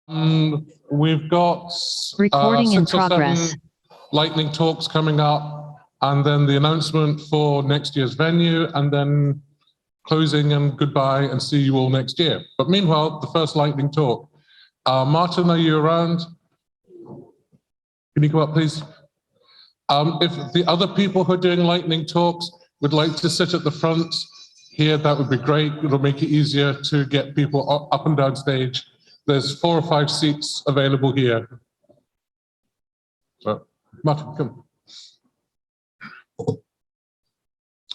We've got Recording in 6 or 7 progress. lightning talks coming up, and then the announcement for next year's venue, and then closing and goodbye and see you all next year. But meanwhile, the first lightning talk. Martin, are you around? Can you go up, please? If the other people who are doing lightning talks would like to sit at the front here, that would be great. It'll make it easier to get people up and down stage. There's 4 or 5 seats available here. So, Martin, come.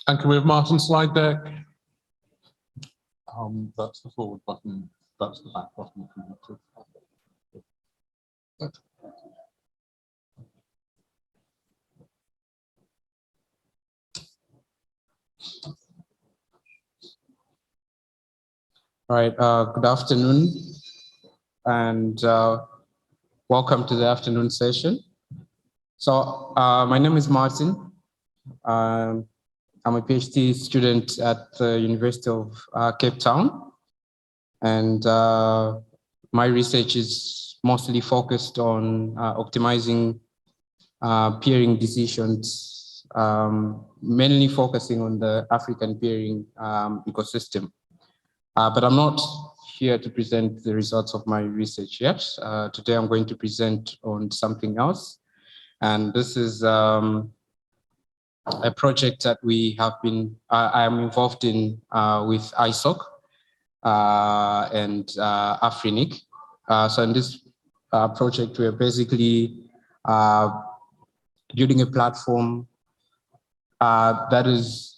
And can we have Martin's slide deck? That's the forward button. That's the back button. All right, good afternoon, and welcome to the afternoon session. So my name is Martin. I'm a PhD student at the University of Cape Town, and my research is mostly focused on optimizing peering decisions, mainly focusing on the African peering ecosystem. But I'm not here to present the results of my research yet. Today I'm going to present on something else. And this is a project that we have been, I am involved in with ISOC and AfriNIC. So in this project, we are basically building a platform that is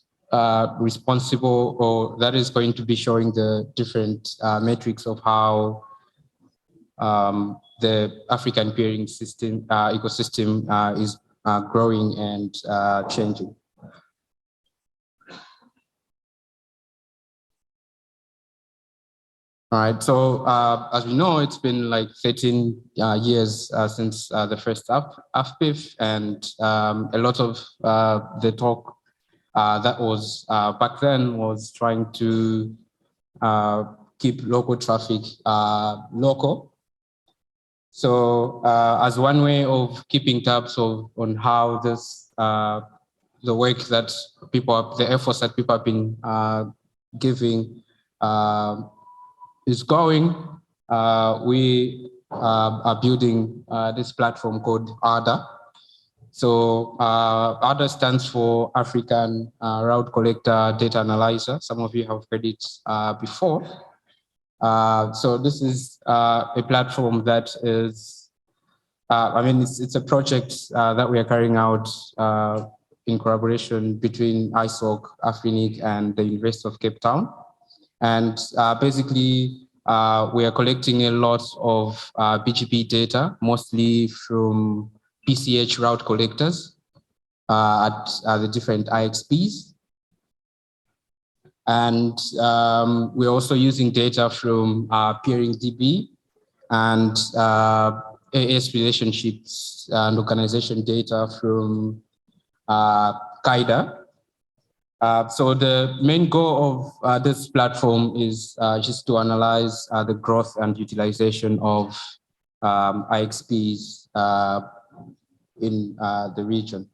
responsible, or that is going to be showing the different metrics of how the African peering system ecosystem is growing and changing. All right, so as we know, it's been like 13 years since the first AfPIF, and a lot of the talk that was back then was trying to keep local traffic local. So as one way of keeping tabs on how this, the work that people, the efforts that people have been giving is going, we are building this platform called ADA. So ADA stands for African Route Collector Data Analyzer. Some of you have heard it before. So this is a platform that is, I mean, it's a project that we are carrying out in collaboration between ISOC, AfriNIC, and the University of Cape Town. And basically, we are collecting a lot of BGP data, mostly from PCH route collectors at the different IXPs. And we're also using data from peering DB and AS relationships and organization data from KAIDA. So the main goal of this platform is just to analyze the growth and utilization of IXPs in the region.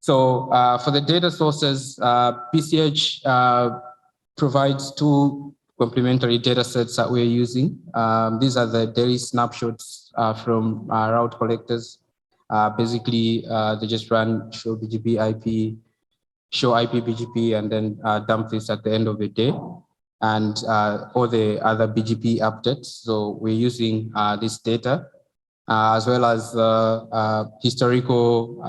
So for the data sources, PCH provides 2 complementary data sets that we're using. These are the daily snapshots from route collectors. Basically, they just run show BGP IP, show IP BGP, and then dump this at the end of the day, and all the other BGP updates. So we're using this data, as well as historical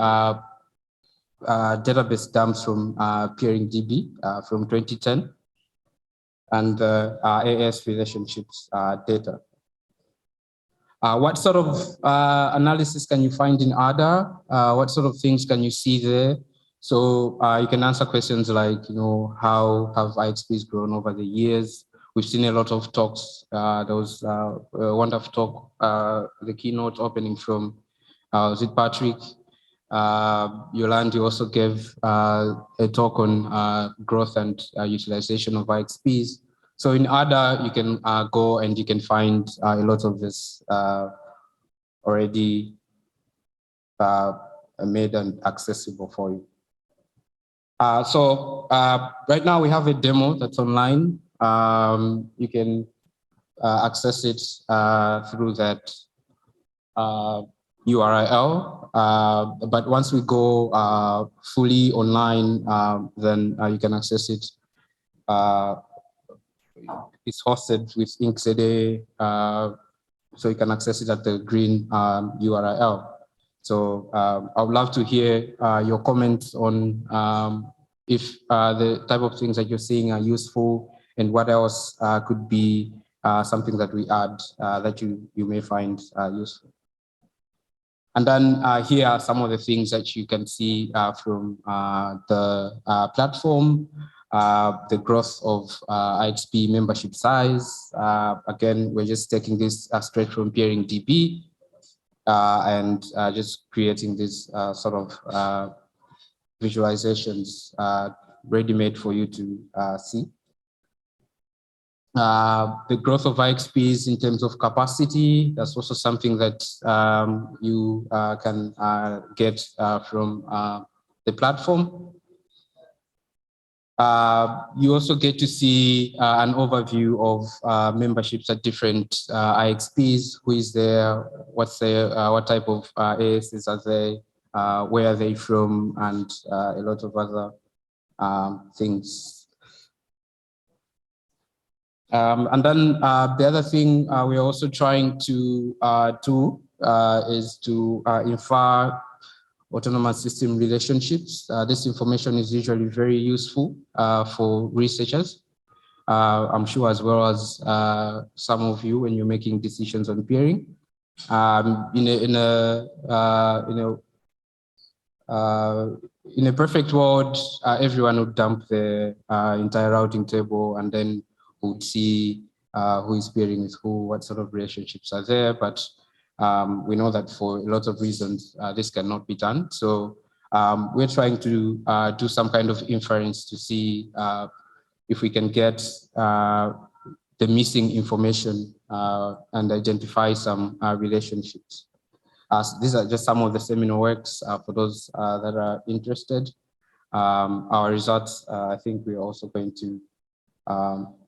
database dumps from peering DB from 2010, and AS relationships data. What sort of analysis can you find in ADA? What sort of things can you see there? So you can answer questions like, you know, how have IXPs grown over the years? We've seen a lot of talks. There was a wonderful talk, the keynote opening from, was it Patrick? Yolandi also gave a talk on growth and utilization of IXPs. So in ADA, you can go and you can find a lot of this already made and accessible for you. So right now we have a demo that's online. You can access it through that URL. But once we go fully online, then you can access it. It's hosted with IXPs CD, so you can access it at the green URL. So I would love to hear your comments on if the type of things that you're seeing are useful and what else could be something that we add that you may find useful. And then here are some of the things that you can see from the platform, the growth of IXP membership size. Again, we're just taking this straight from peering DB and just creating this sort of visualizations ready-made for you to see. The growth of IXPs in terms of capacity, that's also something that you can get from the platform. You also get to see an overview of memberships at different IXPs, who is there, what's there, what type of ASs are they, where are they from, and a lot of other things. And then the other thing we're also trying to do is to infer autonomous system relationships. This information is usually very useful for researchers. I'm sure as well as some of you when you're making decisions on peering. In a perfect world, everyone would dump the entire routing table and then would see who is peering with who, what sort of relationships are there. But we know that for a lot of reasons, this cannot be done. So we're trying to do some kind of inference to see if we can get the missing information and identify some relationships. These are just some of the seminal works for those that are interested. Our results, I think we're also going to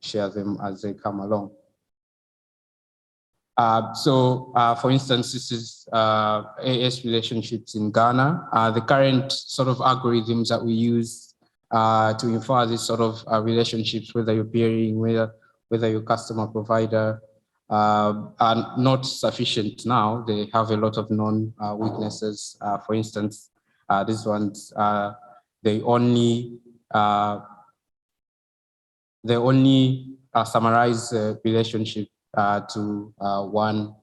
share them as they come along. For instance, this is AS relationships in Ghana. The current sort of algorithms that we use to infer these sort of relationships, whether you're peering, whether you're customer provider, are not sufficient now. They have a lot of known weaknesses. For instance, these ones, they only summarize the relationship to one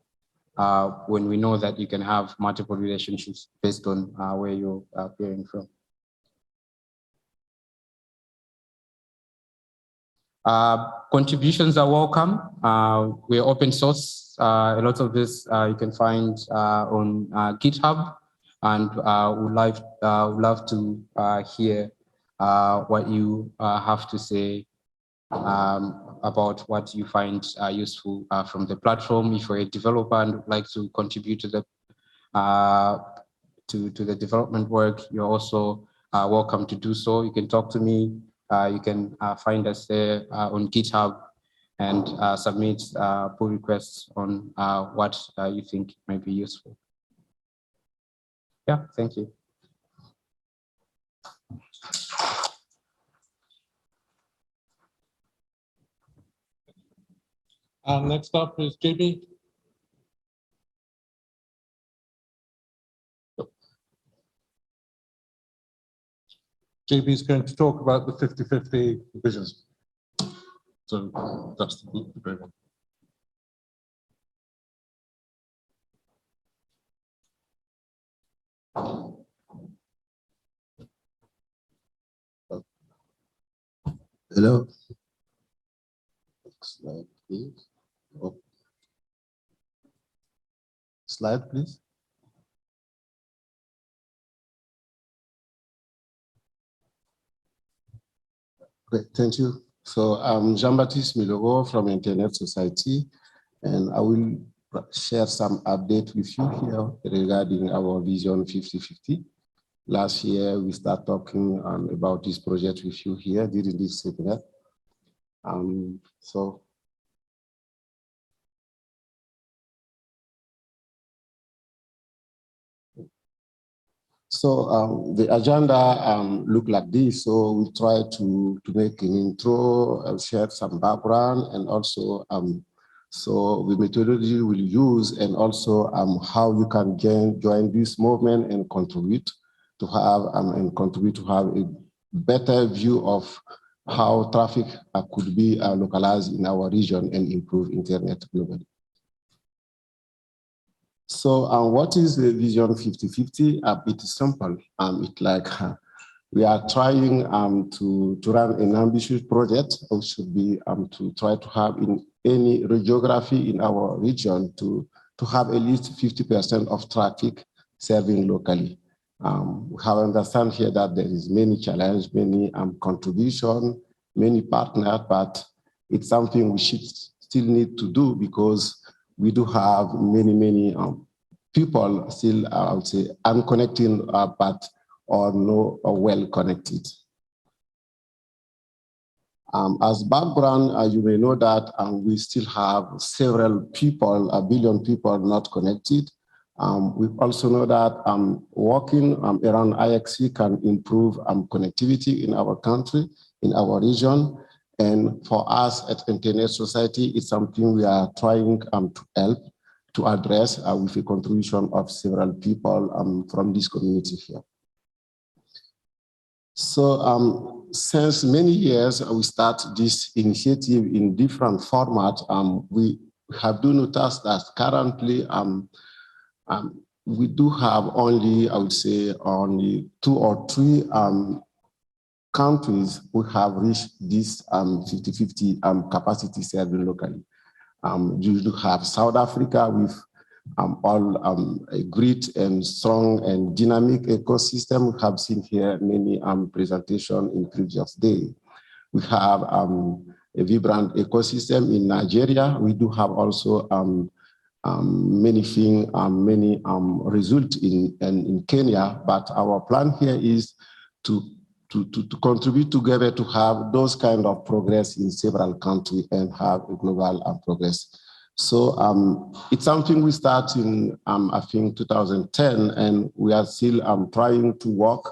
when we know that you can have multiple relationships based on where you're peering from. Contributions are welcome. We're open source. A lot of this you can find on GitHub, and would love to hear what you have to say about what you find useful from the platform. If you're a developer and would like to contribute to the development work, you're also welcome to do so. You can talk to me. You can find us there on GitHub and submit pull requests on what you think might be useful. Yeah, thank you. Next up is JB. JB is going to talk about the 50-50 visions. So that's the great one. Hello. Slide, please. Oh. Slide, please. Great, thank you. So I'm Jean-Baptiste Milogo from Internet Society, and I will share some update with you here regarding our Vision 50/50. Last year, we started talking about this project with you here during this seminar. So the agenda look like this. So we try to make an intro, share some background, and also so the methodology we'll use, and also how you can join this movement and contribute to have a better view of how traffic could be localized in our region and improve internet globally. So what is the Vision 50/50? It is simple. It's like we are trying to run an ambitious project, which should be to try to have in any geography in our region to have at least 50% of traffic serving locally. We have understand here that there is many challenges, many contribution, many partners, but it's something we should still need to do because we do have many people still, I would say, unconnected, but or well connected. As background, you may know that we still have several people, 1 billion people not connected. We also know that working around IXP can improve connectivity in our country, in our region. And for us at Internet Society, it's something we are trying to help to address with a contribution of several people from this community here. So since many years, we start this initiative in different formats. We have noticed that currently we do have only, I would say, only 2 or 3 countries who have reached this 50/50 capacity serving locally. You do have South Africa with all a great and strong and dynamic ecosystem. We have seen here many presentation in previous day. We have a vibrant ecosystem in Nigeria. We do have also many things, many results in Kenya. But our plan here is to contribute together to have those kind of progress in several countries and have a global progress. So it's something we start in, I think, 2010, and we are still trying to work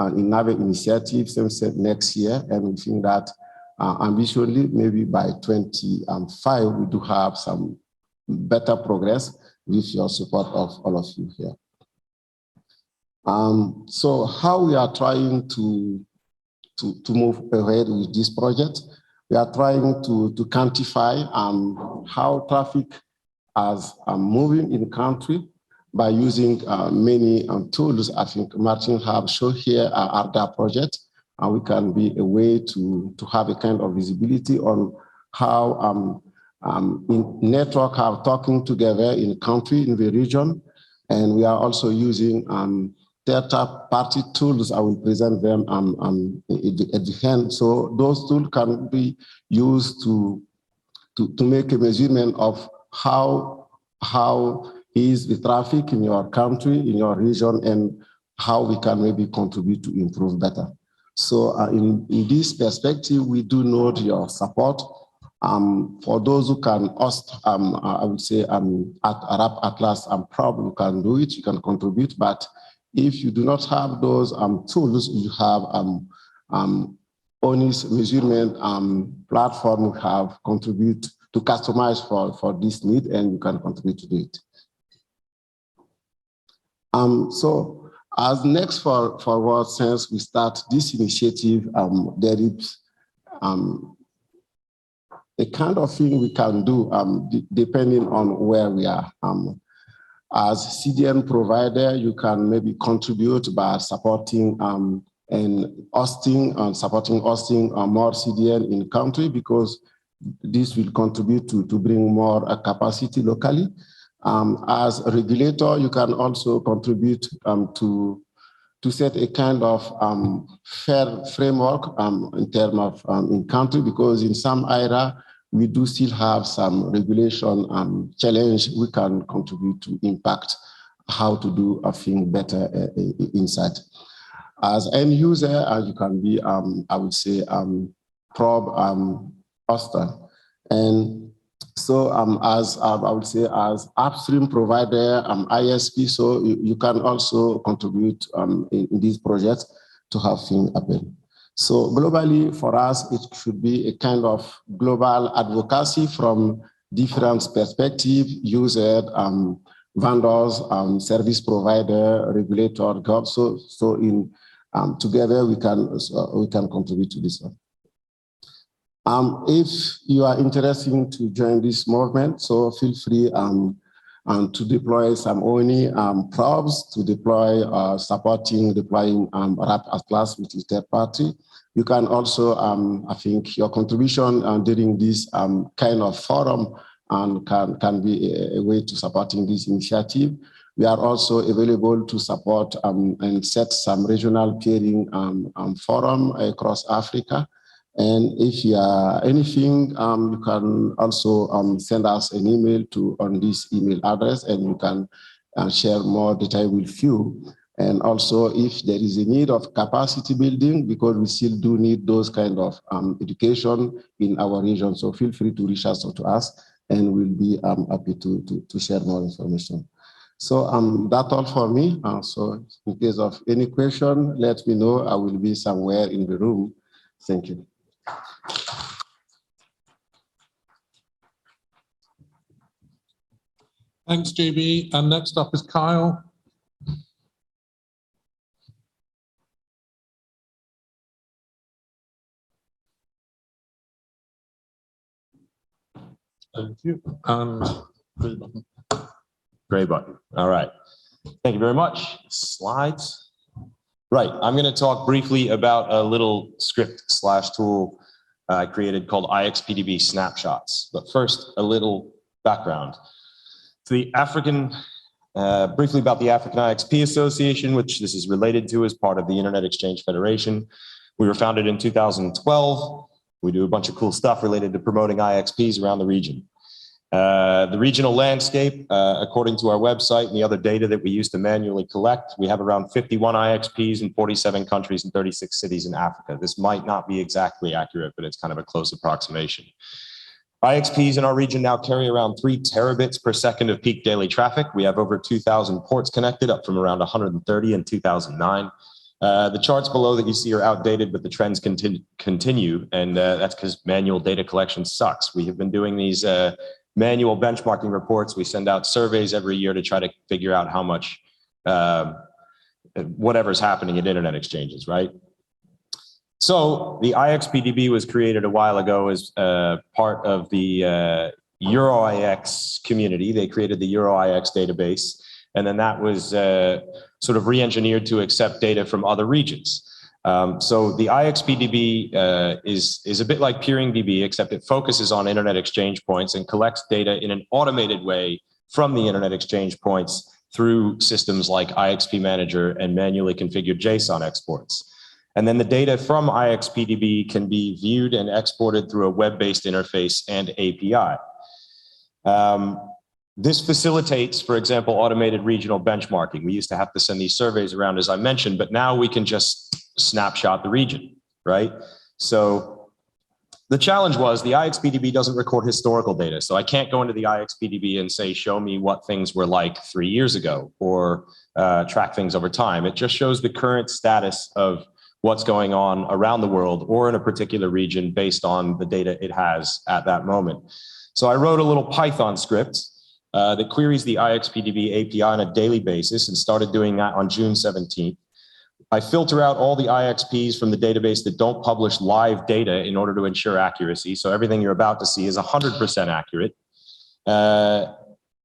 in other initiatives next year. And we think that ambitiously, maybe by 2025, we do have some better progress with your support of all of you here. So how we are trying to move ahead with this project, we are trying to quantify how traffic is moving in country by using many tools. I think Martin have shown here our project, and we can be a way to have a kind of visibility on how network are talking together in country, in the region. And we are also using third-party tools. I will present them at the end. So those tools can be used to make a measurement of how is the traffic in your country, in your region, and how we can maybe contribute to improve better. So in this perspective, we do need your support. For those who can host, I would say at Arab Atlas, probably can do it, you can contribute, but if you do not have those tools, you have honest measurement platform, we have contribute to customize for this need, and you can contribute to it. So as next forward, since we start this initiative, there is a kind of thing we can do depending on where we are. As CDN provider, you can maybe contribute by supporting supporting hosting more CDN in country, because this will contribute to bring more capacity locally. As a regulator, you can also contribute to to set a kind of fair framework in terms of in country, because in some area we do still have some regulation challenge we can contribute to impact how to do a thing better inside. As end user, you can be, I would say, probe hoster. And so as I would say, as upstream provider, ISP, so you can also contribute in these projects to have things happen. So globally, for us, it should be a kind of global advocacy from different perspectives, user, vendors, service provider, regulator, gov. So in together we can contribute to this one. If you are interested to join this movement, so feel free to deploy some ONI probes, to deploy deploying RAP Atlas, which is third party. You can also, I think, your contribution during this kind of forum can be a way to supporting this initiative. We are also available to support and set some regional peering forum across Africa. And if you are anything, you can also send us an email on this email address, and you can share more detail with you. And also, if there is a need of capacity building, because we still do need those kind of education in our region, so feel free to reach out to us, and we'll be happy to share more information. So that's all for me. So in case of any question, let me know. I will be somewhere in the room. Thank you. Thanks, JB. And next up is Kyle. Thank you. And gray button. Gray button. All right. Thank you very much. Slides. Right. I'm going to talk briefly about a little script / tool I created called IXPDB snapshots. But first, a little background. The African, briefly about the African IXP Association, which this is related to as part of the Internet Exchange Federation. We were founded in 2012. We do a bunch of cool stuff related to promoting IXPs around the region. The regional landscape, according to our website and the other data that we used to manually collect, we have around 51 IXPs in 47 countries and 36 cities in Africa. This might not be exactly accurate, but it's kind of a close approximation. IXPs in our region now carry around 3 terabits per second of peak daily traffic. We have over 2,000 ports connected, up from around 130 in 2009. The charts below that you see are outdated, but the trends continue, and that's because manual data collection sucks. We have been doing these manual benchmarking reports. We send out surveys every year to try to figure out how much whatever's happening at internet exchanges, right? So the IXPDB was created a while ago as part of the EuroIX community. They created the EuroIX database, and then that was sort of re-engineered to accept data from other regions. So the IXPDB is a bit like PeeringDB, except it focuses on internet exchange points and collects data in an automated way from the internet exchange points through systems like IXP Manager and manually configured JSON exports. And then the data from IXPDB can be viewed and exported through a web-based interface and API. This facilitates, for example, automated regional benchmarking. We used to have to send these surveys around, as I mentioned, but now we can just snapshot the region, right? So the challenge was the IXPDB doesn't record historical data. So I can't go into the IXPDB and say, show me what things were like 3 years ago, or track things over time. It just shows the current status of what's going on around the world or in a particular region based on the data it has at that moment. So I wrote a little Python script that queries the IXPDB API on a daily basis and started doing that on June 17th. I filter out all the IXPs from the database that don't publish live data in order to ensure accuracy. So everything you're about to see is 100% accurate.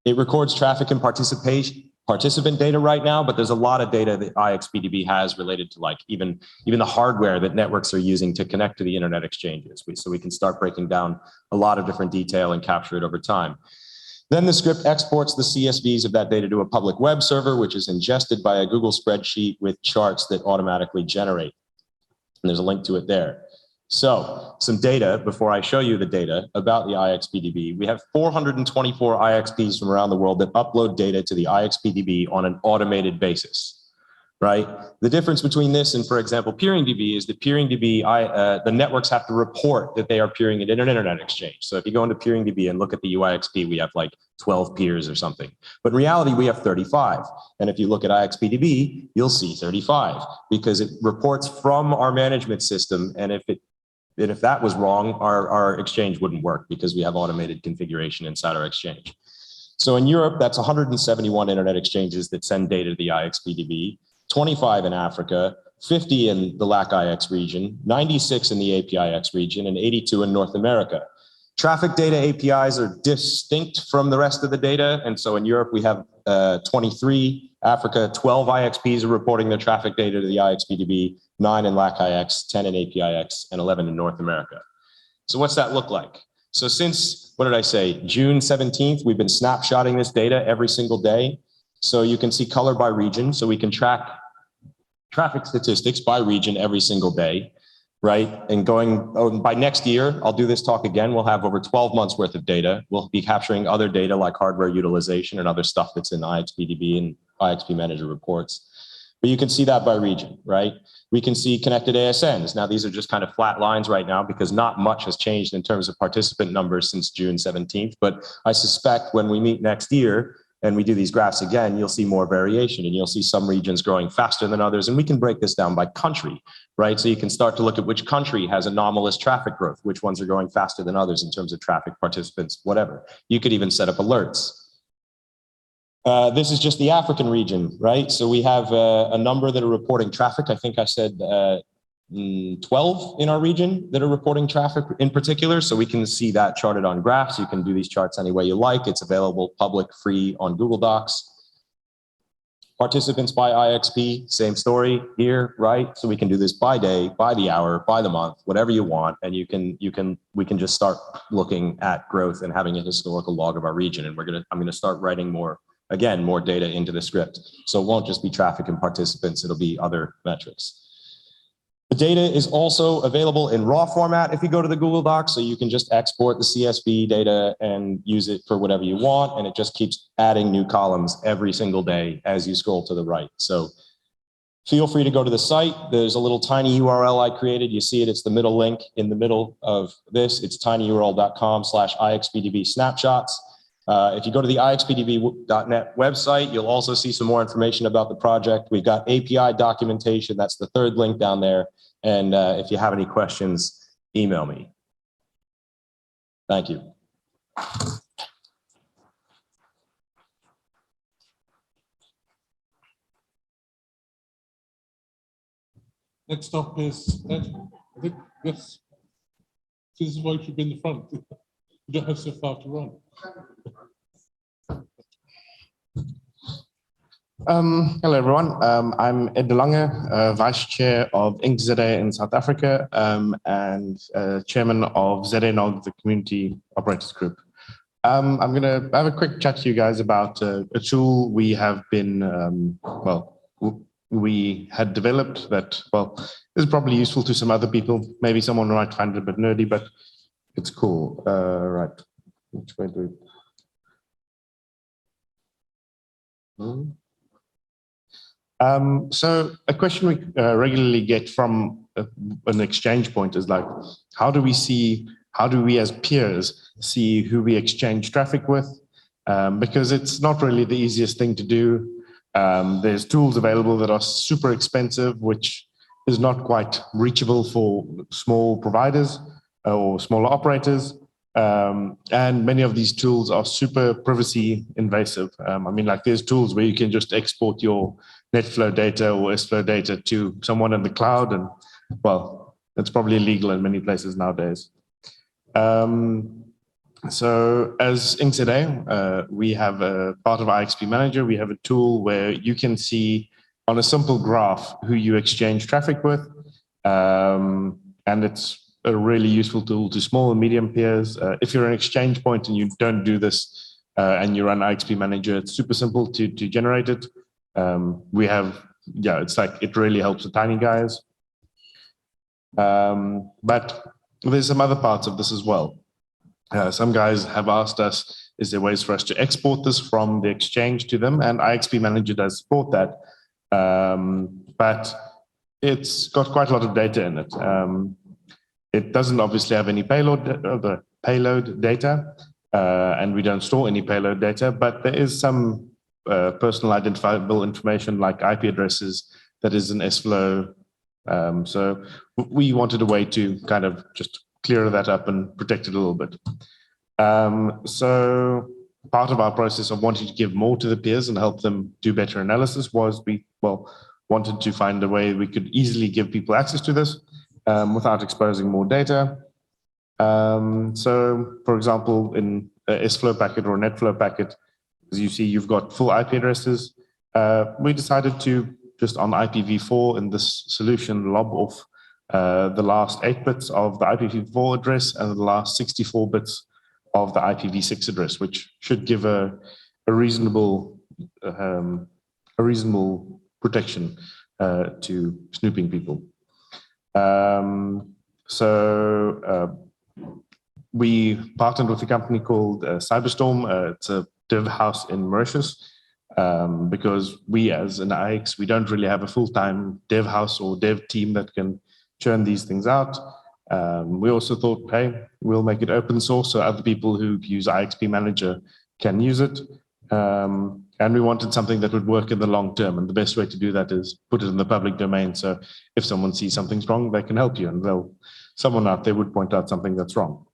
It records traffic and participant data right now, but there's a lot of data that IXPDB has related to like even the hardware that networks are using to connect to the internet exchanges. So we can start breaking down a lot of different detail and capture it over time. Then the script exports the CSVs of that data to a public web server, which is ingested by a Google spreadsheet with charts that automatically generate. And there's a link to it there. So some data before I show you the data about the IXPDB. We have 424 IXPs from around the world that upload data to the IXPDB on an automated basis. Right? The difference between this and, for example, PeeringDB is that PeeringDB, the networks have to report that they are peering at an internet exchange. So if you go into PeeringDB and look at the UIXP, we have like 12 peers or something. But in reality, we have 35. And if you look at IXPDB, you'll see 35 because it reports from our management system. And if that was wrong, our exchange wouldn't work because we have automated configuration inside our exchange. So in Europe, that's 171 internet exchanges that send data to the IXPDB. 25 in Africa, 50 in the LAC-IX region, 96 in the APIX region, and 82 in North America. Traffic data APIs are distinct from the rest of the data. And so in Europe, we have 23, Africa, 12 IXPs are reporting their traffic data to the IXPDB, 9 in LAC-IX, 10 in APIX, and 11 in North America. So what's that look like? So since, what did I say, June 17th, we've been snapshotting this data every single day. So you can see color by region. So we can track traffic statistics by region every single day, right? And by next year, I'll do this talk again. We'll have over 12 months worth of data. We'll be capturing other data like hardware utilization and other stuff that's in IXPDB and IXP Manager reports. But you can see that by region, right? We can see connected ASNs. Now, these are just kind of flat lines right now because not much has changed in terms of participant numbers since June 17th. But I suspect when we meet next year, and we do these graphs again, you'll see more variation and you'll see some regions growing faster than others. And we can break this down by country, right? So you can start to look at which country has anomalous traffic growth, which ones are growing faster than others in terms of traffic participants, whatever. You could even set up alerts. This is just the African region, right? So we have a number that are reporting traffic. I think I said 12 in our region that are reporting traffic in particular. So we can see that charted on graphs. You can do these charts any way you like. It's available public, free on Google Docs. Participants by IXP, same story here, right? So we can do this by day, by the hour, by the month, whatever you want. And we can just start looking at growth and having a historical log of our region. And I'm gonna start writing more data into the script. So it won't just be traffic and participants, it'll be other metrics. The data is also available in raw format if you go to the Google Docs, so you can just export the CSV data and use it for whatever you want, and it just keeps adding new columns every single day as you scroll to the right. So feel free to go to the site. There's a little tiny URL I created. You see it, it's the middle link in the middle of this. It's tinyurl.com/IXPDB snapshots. If you go to the IXPDB.net website, you'll also see some more information about the project. We've got API documentation. That's the third link down there. And if you have any questions, email me. Thank you. Next up is Ed. I think, yes. This is why you should be in the front. You don't have so far to run. Hello, everyone. I'm Ed De Lange, Vice Chair of IXZA in South Africa and Chairman of ZNOG, the Community Operators Group. I'm going to have a quick chat to you guys about a tool we have been, we had developed that, is probably useful to some other people. Maybe someone might find it a bit nerdy, but it's cool. Right. Which way do we... So a question we regularly get from an exchange point is like, how do we as peers see who we exchange traffic with? Because it's not really the easiest thing to do. There's tools available that are super expensive, which is not quite reachable for small providers or smaller operators. And many of these tools are super privacy invasive. I mean, like there's tools where you can just export your NetFlow data or SFlow data to someone in the cloud. And well, it's probably illegal in many places nowadays. So as IXZA, we have a part of IXP Manager. We have a tool where you can see on a simple graph who you exchange traffic with. And it's a really useful tool to small and medium peers. If you're an exchange point and you don't do this and you run IXP Manager, it's super simple to generate it. We have, yeah, it's like, it really helps the tiny guys. But there's some other parts of this as well. Some guys have asked us, is there ways for us to export this from the exchange to them? And IXP Manager does support that. But it's got quite a lot of data in it. It doesn't obviously have any payload data, and we don't store any payload data, but there is some personal identifiable information like IP addresses that is in SFlow. So we wanted a way to kind of just clear that up and protect it a little bit. So part of our process of wanting to give more to the peers and help them do better analysis was we wanted to find a way we could easily give people access to this without exposing more data. So for example, in a SFlow packet or a NetFlow packet, as you see, you've got full IP addresses. We decided to just on IPv4 in this solution lob off the last 8 bits of the IPv4 address and the last 64 bits of the IPv6 address, which should give a reasonable protection to snooping people. We partnered with a company called Cyberstorm. It's a dev house in Mauritius. Because we as an IX, we don't really have a full-time dev house or dev team that can churn these things out. We also thought, hey, we'll make it open source so other people who use IXP Manager can use it. And we wanted something that would work in the long term. And the best way to do that is put it in the public domain. So if someone sees something's wrong, they can help you, and someone out there would point out something that's wrong.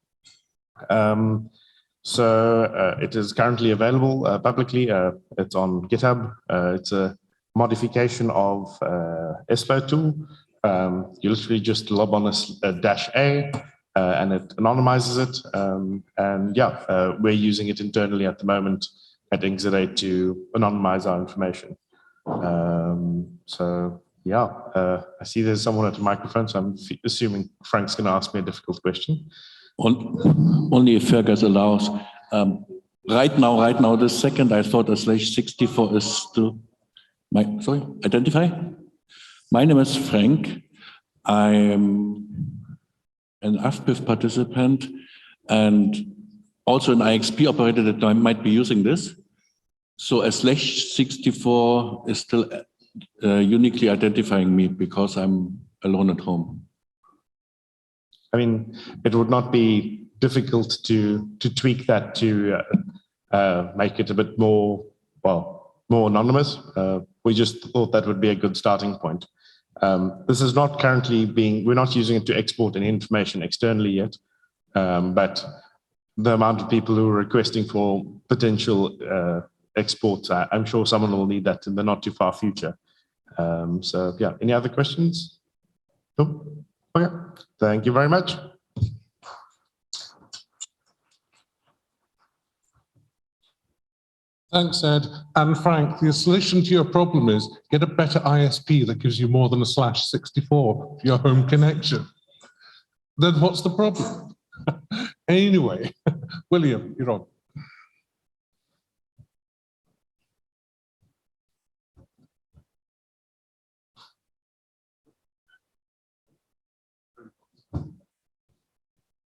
It is currently available publicly. It's on GitHub. It's a modification of SFlow tool. You literally just lob on a -A and it anonymizes it. We're using it internally at the moment at IXPs to anonymize our information. I see there's someone at the microphone, so I'm assuming Frank's going to ask me a difficult question. Only if Fergus allows. Right now, this second, I thought a /64 is still. Identify. My name is Frank. I'm an AfPIF participant and also an IXP operator that might be using this. So a /64 is still uniquely identifying me because I'm alone at home. I mean, it would not be difficult to tweak that to make it a bit more anonymous. We just thought that would be a good starting point. This is not currently we're not using it to export any information externally yet, but the amount of people who are requesting for potential exports, I'm sure someone will need that in the not too far future. Any other questions? Nope. Okay, thank you very much. Thanks, Ed. And Frank, the solution to your problem is get a better ISP that gives you more than a /64 for your home connection. Then what's the problem? Anyway, William, you're on.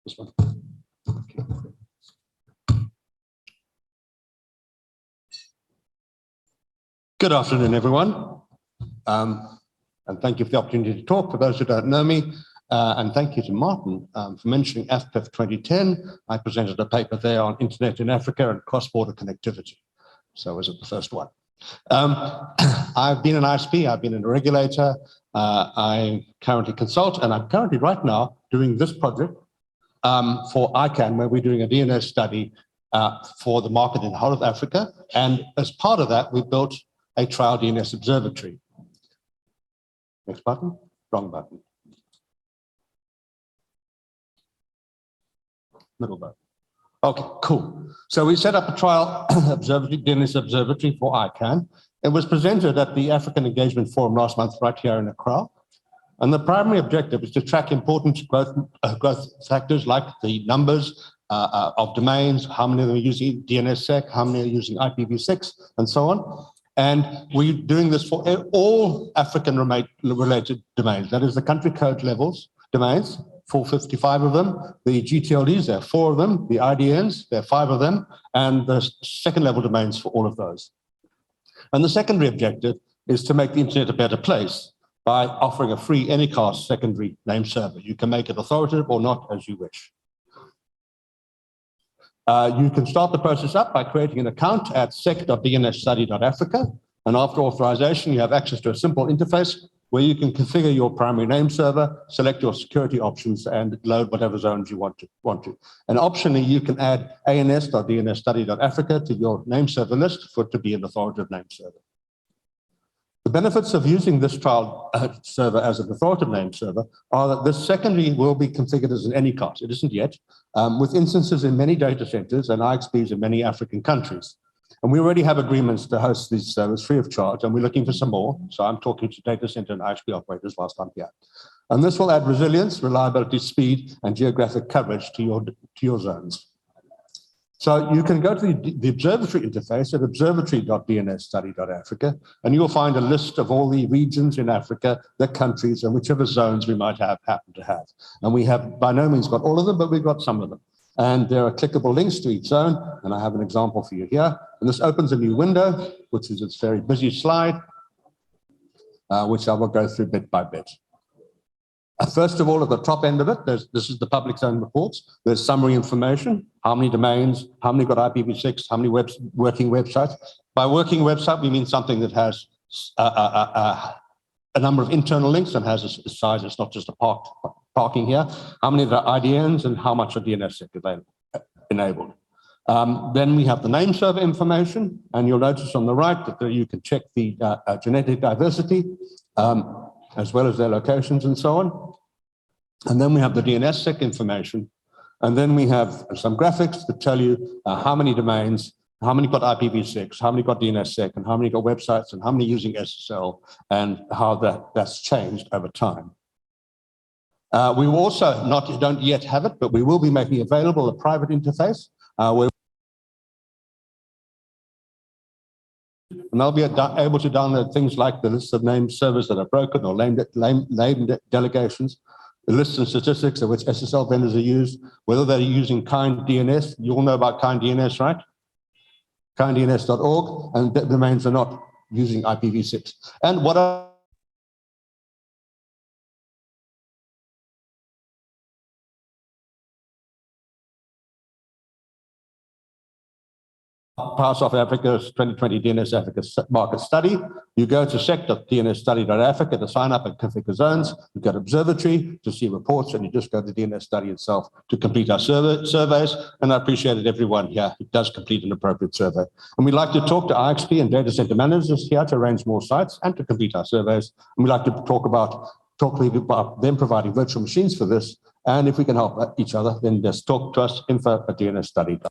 This one. Okay. Good afternoon, everyone. And thank you for the opportunity to talk for those who don't know me. And thank you to Martin for mentioning AfPIF 2010. I presented a paper there on internet in Africa and cross-border connectivity. So was it the first one? I've been an ISP, I've been a regulator. I currently consult, and I'm currently right now doing this project for ICANN, where we're doing a DNS study for the market in the whole of Africa. And as part of that, we built a trial DNS observatory. Next button, wrong button. Middle button. Okay, cool. So we set up a trial observatory, DNS observatory for ICANN. It was presented at the African Engagement Forum last month right here in Accra. And the primary objective is to track important growth factors like the numbers of domains, how many of them are using DNSSEC, how many are using IPv6, and so on. And we're doing this for all African-related domains. That is the country code levels domains, 455 of them. The GTLDs, there are 4 of them. The IDNs, there are 5 of them. And the second-level domains for all of those. And the secondary objective is to make the internet a better place by offering a free Anycast secondary name server. You can make it authoritative or not as you wish. You can start the process up by creating an account at sec.dnsstudy.africa. And after authorization, you have access to a simple interface where you can configure your primary name server, select your security options, and load whatever zones you want to. And optionally, you can add ans.dnsstudy.africa to your name server list for it to be an authoritative name server. The benefits of using this trial server as an authoritative name server are that this secondary will be configured as an Anycast. It isn't yet, with instances in many data centers and IXPs in many African countries. And we already have agreements to host these servers free of charge, and we're looking for some more. So I'm talking to data center and IXP operators whilst I'm here. And this will add resilience, reliability, speed, and geographic coverage to your zones. So you can go to the observatory interface at observatory.dnsstudy.africa, and you'll find a list of all the regions in Africa, the countries, and whichever zones we might happen to have. And we have by no means got all of them, but we've got some of them. And there are clickable links to each zone, and I have an example for you here. And this opens a new window, which is its very busy slide, which I will go through bit by bit. First of all, at the top end of it, this is the public zone reports. There's summary information, how many domains, how many got IPv6, how many working websites. By working website, we mean something that has a number of internal links and has a size. It's not just a parking here. How many of the IDNs and how much are DNSSEC enabled. Then we have the name server information, and you'll notice on the right that you can check the genetic diversity, as well as their locations and so on. And then we have the DNSSEC information. And then we have some graphics that tell you how many domains, how many got IPv6, how many got DNSSEC, and how many got websites, and how many using SSL, and how that's changed over time. We also don't yet have it, but we will be making available a private interface where and they'll be able to download things like the list of named servers that are broken or named delegations, the lists and statistics of which SSL vendors are used, whether they're using Kind DNS. You all know about Kind DNS, right? KindDNS.org, and the domains are not using IPv6. And what are Pass of Africa's 2020 DNS Africa market study. You go to sec.dnsstudy.africa to sign up and configure zones. You go to Observatory to see reports, and you just go to the DNS study itself to complete our surveys. And I appreciate that everyone here who does complete an appropriate survey. And we'd like to talk to IXP and data center managers here to arrange more sites and to complete our surveys. And we'd like to talk about them providing virtual machines for this. And if we can help each other, then just talk to us, info@dnsstudy.africa.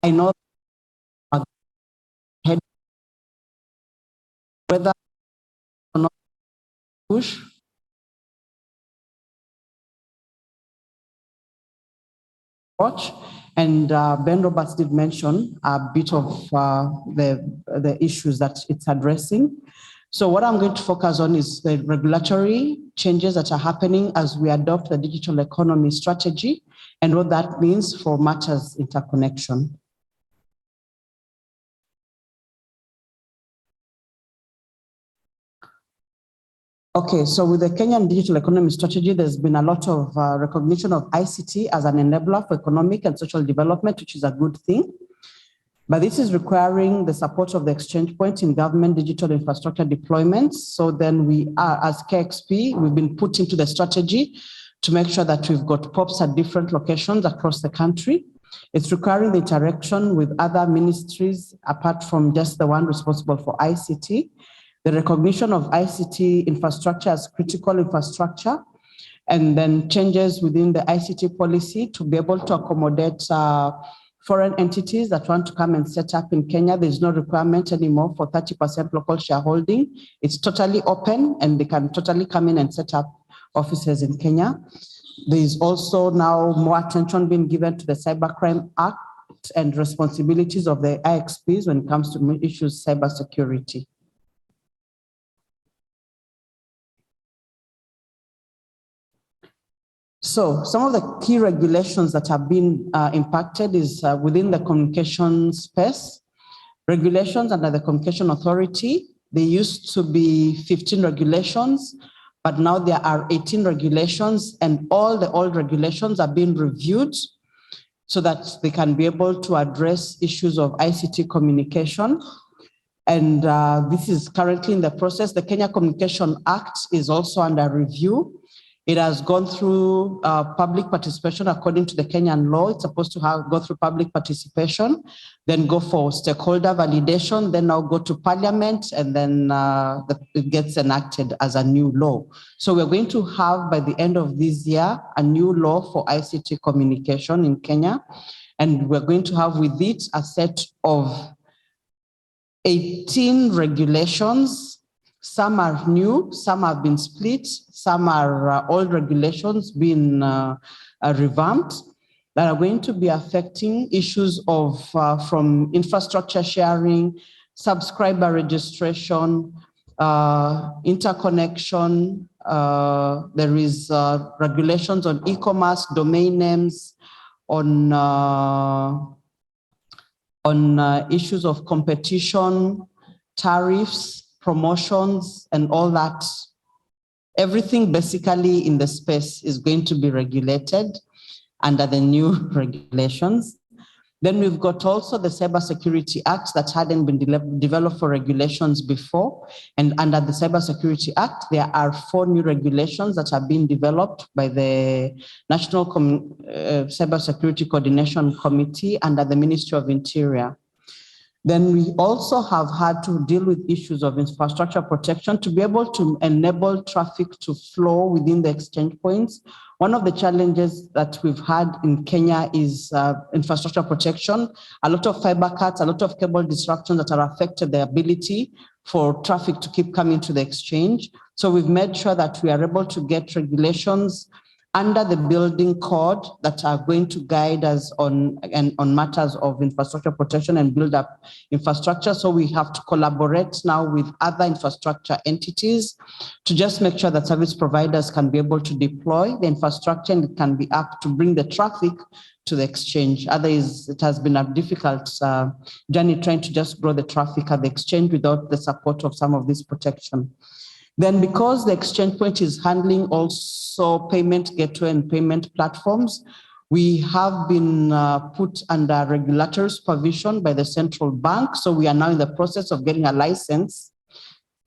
I know whether or not push watch, and Ben Roberts did mention a bit of the issues that it's addressing. So what I'm going to focus on is the regulatory changes that are happening as we adopt the digital economy strategy and what that means for matters interconnection. Okay, so with the Kenyan Digital Economy Strategy, there's been a lot of recognition of ICT as an enabler for economic and social development, which is a good thing. But this is requiring the support of the exchange point in government digital infrastructure deployments. So then we are, as KXP, we've been put into the strategy to make sure that we've got POPs at different locations across the country. It's requiring the interaction with other ministries apart from just the one responsible for ICT. The recognition of ICT infrastructure as critical infrastructure, and then changes within the ICT policy to be able to accommodate foreign entities that want to come and set up in Kenya. There's no requirement anymore for 30% local shareholding. It's totally open and they can totally come in and set up offices in Kenya. There is also now more attention being given to the Cybercrime Act and responsibilities of the IXPs when it comes to issues cybersecurity. So some of the key regulations that have been impacted is within the communication space. Regulations under the Communication Authority, there used to be 15 regulations, but now there are 18 regulations, and all the old regulations are being reviewed so that they can be able to address issues of ICT communication. And this is currently in the process. The Kenya Communication Act is also under review. It has gone through public participation according to the Kenyan law. It's supposed to go through public participation, then go for stakeholder validation, then now go to parliament, and then it gets enacted as a new law. So we're going to have, by the end of this year, a new law for ICT communication in Kenya. And we're going to have with it a set of 18 regulations. Some are new, some have been split, some are old regulations being revamped that are going to be affecting issues of from infrastructure sharing, subscriber registration, interconnection. There is regulations on e-commerce, domain names, on issues of competition, tariffs, promotions, and all that. Everything basically in the space is going to be regulated under the new regulations. Then we've got also the Cybersecurity Act that hadn't been developed for regulations before. And under the Cybersecurity Act, there are 4 new regulations that have been developed by the National Cybersecurity Coordination Committee under the Ministry of Interior. Then we also have had to deal with issues of infrastructure protection to be able to enable traffic to flow within the exchange points. One of the challenges that we've had in Kenya is infrastructure protection. A lot of fiber cuts, a lot of cable disruptions that are affected the ability for traffic to keep coming to the exchange. So we've made sure that we are able to get regulations under the building code that are going to guide us on matters of infrastructure protection and build up infrastructure. So we have to collaborate now with other infrastructure entities to just make sure that service providers can be able to deploy the infrastructure and it can be up to bring the traffic to the exchange. Otherwise, it has been a difficult journey trying to just grow the traffic at the exchange without the support of some of this protection. Then because the exchange point is handling also payment gateway and payment platforms, we have been put under regulatory supervision by the central bank. So we are now in the process of getting a license.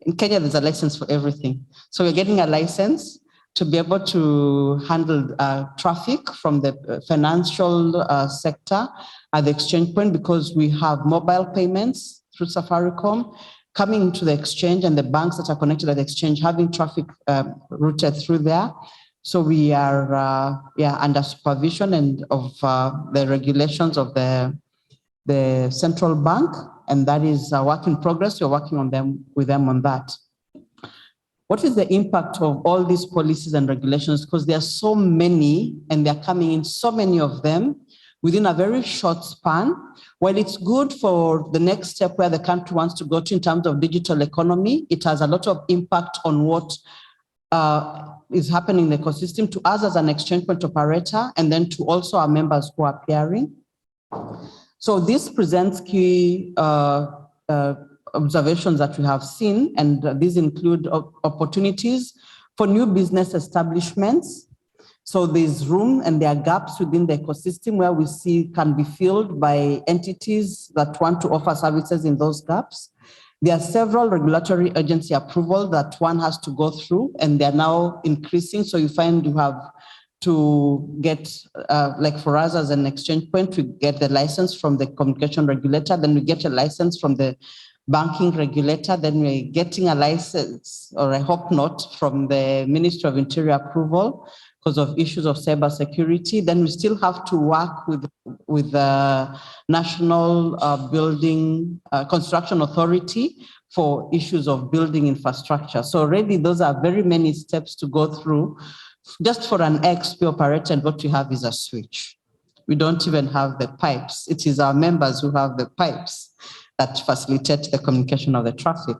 In Kenya, there's a license for everything. So we're getting a license to be able to handle traffic from the financial sector at the exchange point because we have mobile payments through Safaricom coming into the exchange and the banks that are connected at the exchange having traffic routed through there. So we are under supervision and of the regulations of the central bank, and that is a work in progress. We're working on with them on that. What is the impact of all these policies and regulations? Because there are so many and they're coming in, so many of them within a very short span. While it's good for the next step where the country wants to go to in terms of digital economy, it has a lot of impact on what is happening in the ecosystem to us as an exchange point operator and then to also our members who are peering. So this presents key observations that we have seen, and these include opportunities for new business establishments. So there's room and there are gaps within the ecosystem where we see can be filled by entities that want to offer services in those gaps. There are several regulatory agency approval that one has to go through, and they're now increasing. So you find you have to get, like for us as an exchange point, we get the license from the communication regulator, then we get a license from the banking regulator, then we're getting a license, or I hope not, from the Ministry of Interior approval because of issues of cybersecurity. Then we still have to work with the National Building Construction Authority for issues of building infrastructure. So already those are very many steps to go through. Just for an XP operator, and what we have is a switch. We don't even have the pipes. It is our members who have the pipes that facilitate the communication of the traffic.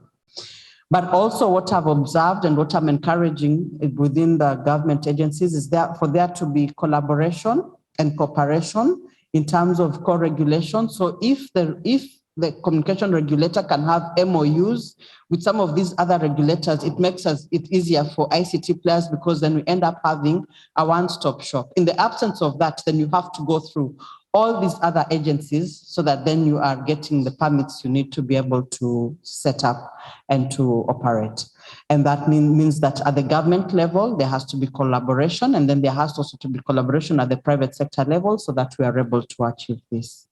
But also what I've observed and what I'm encouraging within the government agencies is for there to be collaboration and cooperation in terms of co-regulation. So if the communication regulator can have MOUs with some of these other regulators, it makes it easier for ICT players, because then we end up having a one-stop shop. In the absence of that, then you have to go through all these other agencies so that then you are getting the permits you need to be able to set up and to operate. And that means that at the government level, there has to be collaboration, and then there has also to be collaboration at the private sector level so that we are able to achieve this.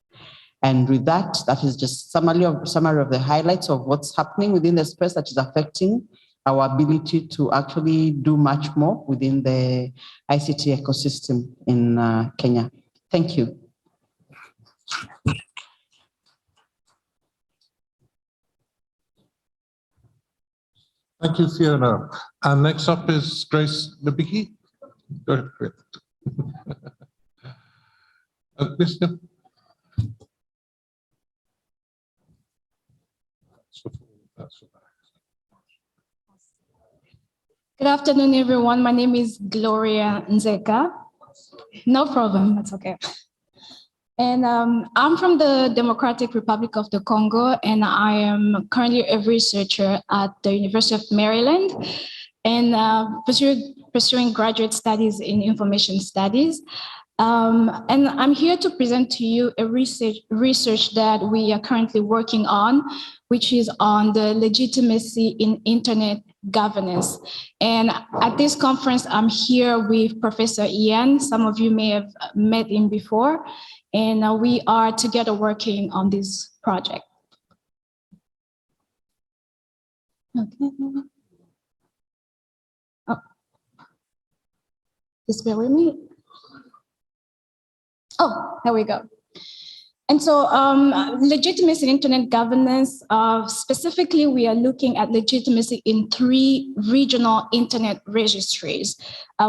And with that, that is just summary of the highlights of what's happening within the space that is affecting our ability to actually do much more within the ICT ecosystem in Kenya. Thank you. Thank you, Fiona. And next up is Grace Nabiki. Go ahead. Listen. Good afternoon, everyone. My name is Gloria Nzeka. No problem, that's okay. And I'm from the Democratic Republic of the Congo, and I am currently a researcher at the University of Maryland, and pursuing graduate studies in information studies. And I'm here to present to you a research that we are currently working on, which is on the legitimacy in internet governance. And at this conference, I'm here with Professor Ian. Some of you may have met him before, and we are together working on this project. Okay. Oh. Just bear with me. Oh, there we go. And so legitimacy in internet governance, specifically, we are looking at legitimacy in 3 regional internet registries.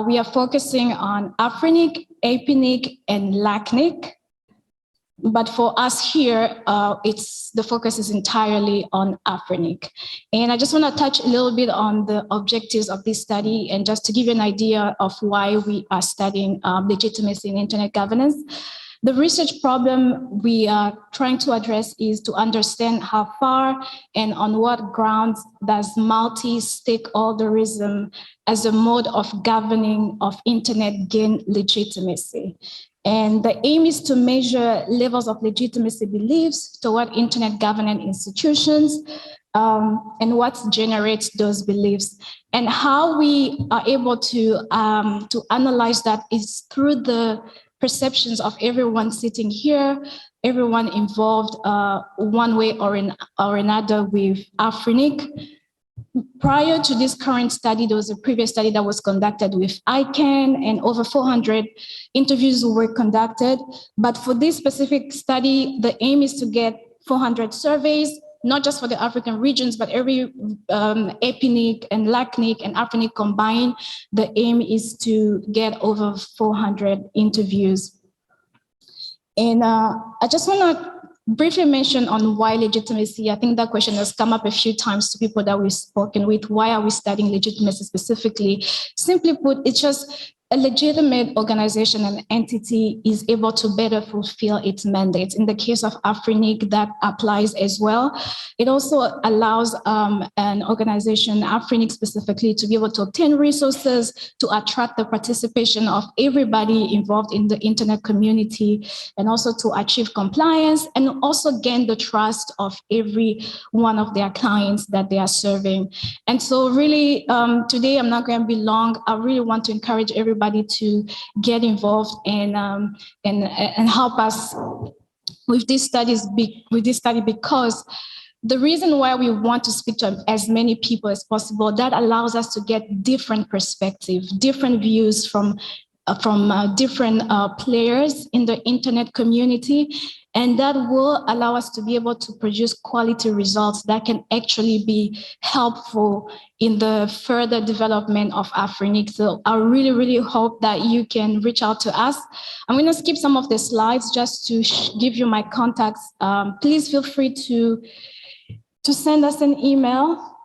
We are focusing on AFRINIC, APNIC, and LACNIC. But for us here, the focus is entirely on AFRINIC. And I just want to touch a little bit on the objectives of this study, and just to give you an idea of why we are studying legitimacy in internet governance. The research problem we are trying to address is to understand how far and on what grounds does multi-stakeholderism as a mode of governing of internet gain legitimacy. And the aim is to measure levels of legitimacy beliefs toward internet governance institutions, and what generates those beliefs. And how we are able to analyze that is through the perceptions of everyone sitting here, everyone involved one way or another with AFRINIC. Prior to this current study, there was a previous study that was conducted with ICANN, and over 400 interviews were conducted. But for this specific study, the aim is to get 400 surveys, not just for the African regions, but every APNIC and LACNIC and AFRINIC combined. The aim is to get over 400 interviews. And I just want to briefly mention on why legitimacy. I think that question has come up a few times to people that we've spoken with. Why are we studying legitimacy specifically? Simply put, it's just a legitimate organization and entity is able to better fulfill its mandate. In the case of AfriNIC, that applies as well. It also allows an organization, AfriNIC specifically, to be able to obtain resources to attract the participation of everybody involved in the internet community, and also to achieve compliance and also gain the trust of every one of their clients that they are serving. And so really, today I'm not going to be long. I really want to encourage everybody to get involved and help us with this study, because the reason why we want to speak to as many people as possible, that allows us to get different perspectives, different views from different players in the internet community. And that will allow us to be able to produce quality results that can actually be helpful in the further development of AfriNIC. So I really, really hope that you can reach out to us. I'm going to skip some of the slides just to give you my contacts. Please feel free to send us an email.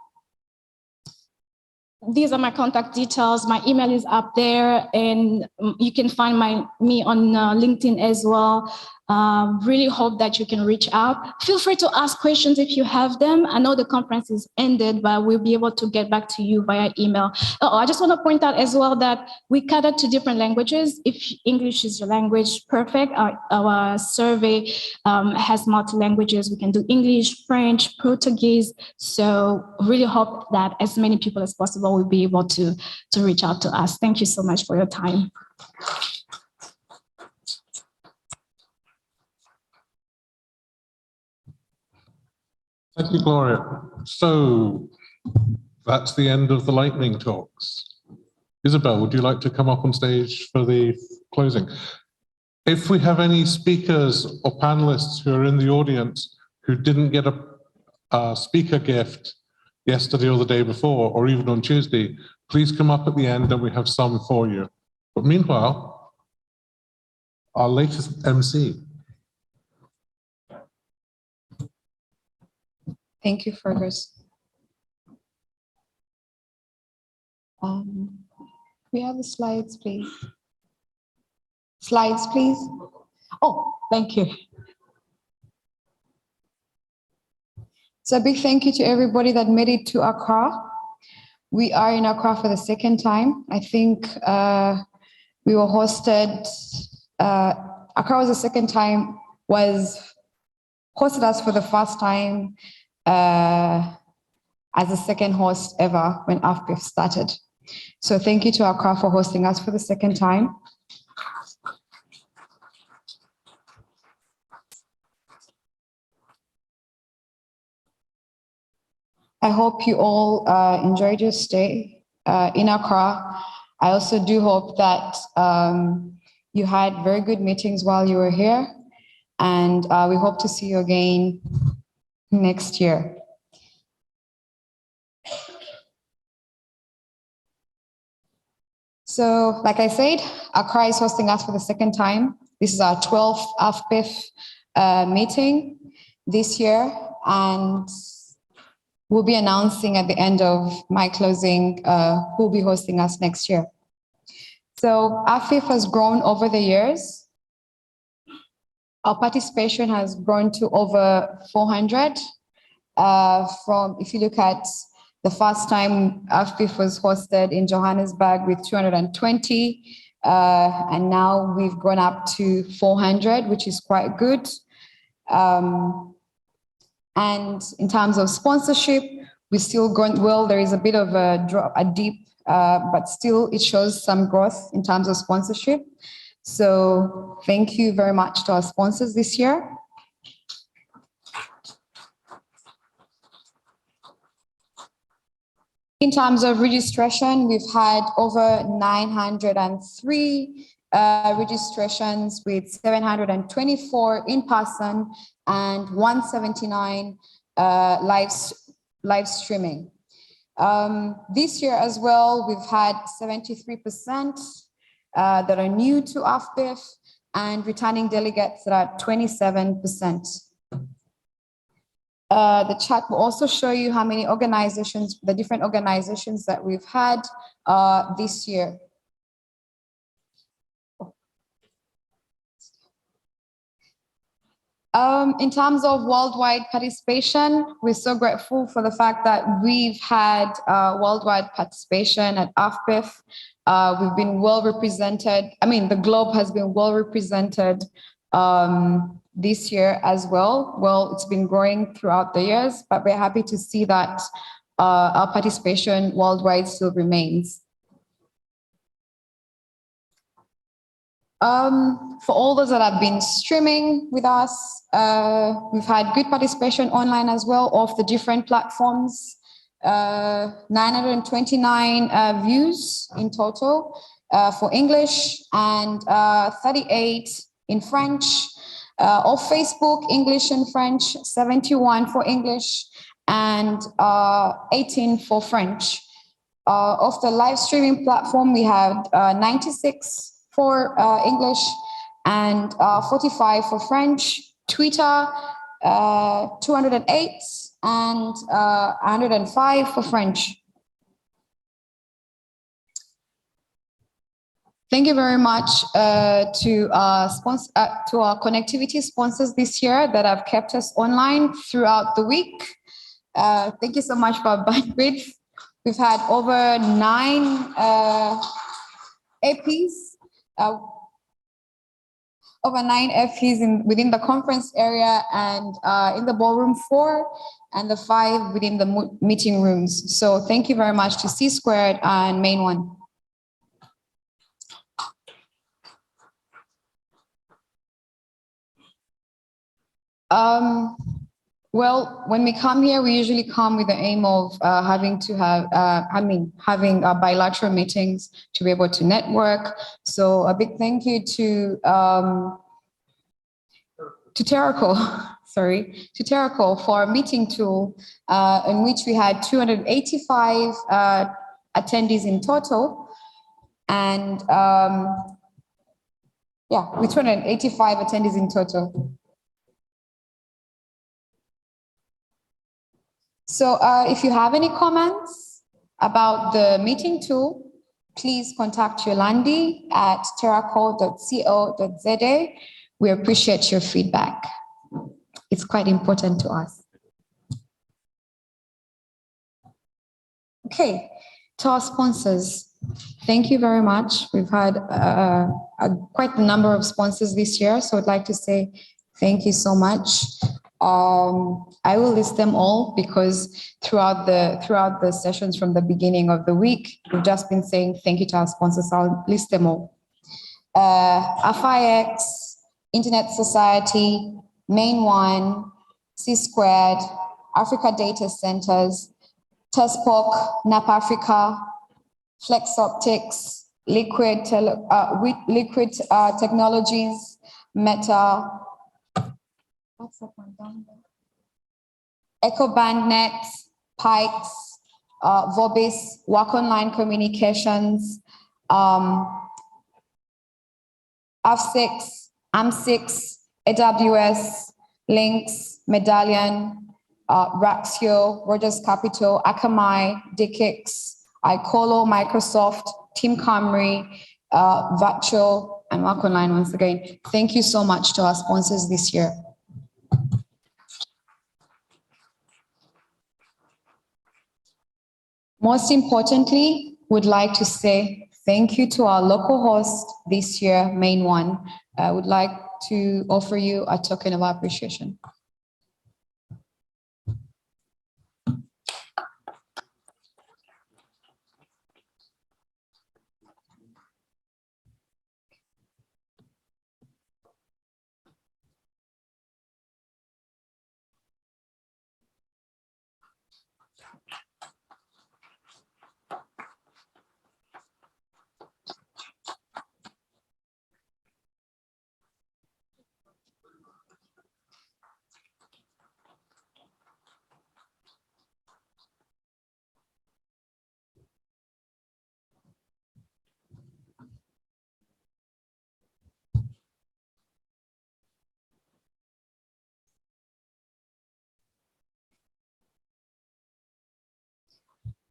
These are my contact details. My email is up there, and you can find me on LinkedIn as well. Really hope that you can reach out. Feel free to ask questions if you have them. I know the conference is ended, but we'll be able to get back to you via email. Oh, I just want to point out as well that we cater to different languages. If English is your language, perfect. Our survey has multi-languages. We can do English, French, Portuguese. So really hope that as many people as possible will be able to reach out to us. Thank you so much for your time. Thank you, Gloria. So that's the end of the lightning talks. Isabel, would you like to come up on stage for the closing? If we have any speakers or panelists who are in the audience who didn't get a speaker gift yesterday or the day before, or even on Tuesday, please come up at the end and we have some for you. But meanwhile, our latest MC. Thank you, Fergus. We have the slides, please. Slides, please. Oh, thank you. So a big thank you to everybody that made it to Accra. We are in Accra for the second time. I think we were hosted, Accra was the second time, hosted us for the first time as the second host ever when AfPIF started. So thank you to Accra for hosting us for the second time. I hope you all enjoyed your stay in Accra. I also do hope that you had very good meetings while you were here, and we hope to see you again next year. So, like I said, Accra is hosting us for the second time. This is our 12th AfPIF meeting this year, and we'll be announcing at the end of my closing who will be hosting us next year. So AfPIF has grown over the years. Our participation has grown to over 400. If you look at the first time AfPIF was hosted in Johannesburg with 220, and now we've grown up to 400, which is quite good. And in terms of sponsorship, we're still going well. There is a bit of a dip, but still it shows some growth in terms of sponsorship. So thank you very much to our sponsors this year. In terms of registration, we've had over 903 registrations with 724 in person and 179 live streaming. This year as well, we've had 73% that are new to AfPIF and returning delegates that are 27%. The chart will also show you how many organizations, the different organizations that we've had this year. In terms of worldwide participation, we're so grateful for the fact that we've had worldwide participation at AfPIF. We've been well represented. I mean, the globe has been well represented this year as well. Well, it's been growing throughout the years, but we're happy to see that our participation worldwide still remains. For all those that have been streaming with us, we've had good participation online as well of the different platforms. 929 views in total for English and 38 in French. Of Facebook, English and French, 71 for English and 18 for French. Of the live streaming platform, we had 96 for English and 45 for French. Twitter, 208 and 105 for French. Thank you very much to our connectivity sponsors this year that have kept us online throughout the week. Thank you so much for bandwidth. We've had over 9 APs, within the conference area and in the ballroom 4 and the 5 within the meeting rooms. So thank you very much to C Squared and Main One. Well, when we come here, we usually come with the aim of having bilateral meetings to be able to network. So a big thank you to Terraco, to Terraco for a meeting tool in which we had 285 attendees in total. And with 285 attendees in total. So if you have any comments about the meeting tool, please contact Yolandi at terraco.co.za. We appreciate your feedback. It's quite important to us. Okay, to our sponsors, thank you very much. We've had quite a number of sponsors this year, so I'd like to say thank you so much. I will list them all because throughout the sessions from the beginning of the week, we've just been saying thank you to our sponsors. I'll list them all. FIX, Internet Society, Main One, C Squared, Africa Data Centers, TESPOC, NAP Africa, Flex Optics, Liquid Technologies, Meta, what's that one down there? EchoBandNet, Pikes, Vobis, Work Online Communications, AF6, AM6, AWS, Lynx, Medallion, Raxio, Rogers Capital, Akamai, Dikix, iColo, Microsoft, Team Camry, Virtual, and Work Online once again. Thank you so much to our sponsors this year. Most importantly, we'd like to say thank you to our local host this year, Main One. I would like to offer you a token of appreciation.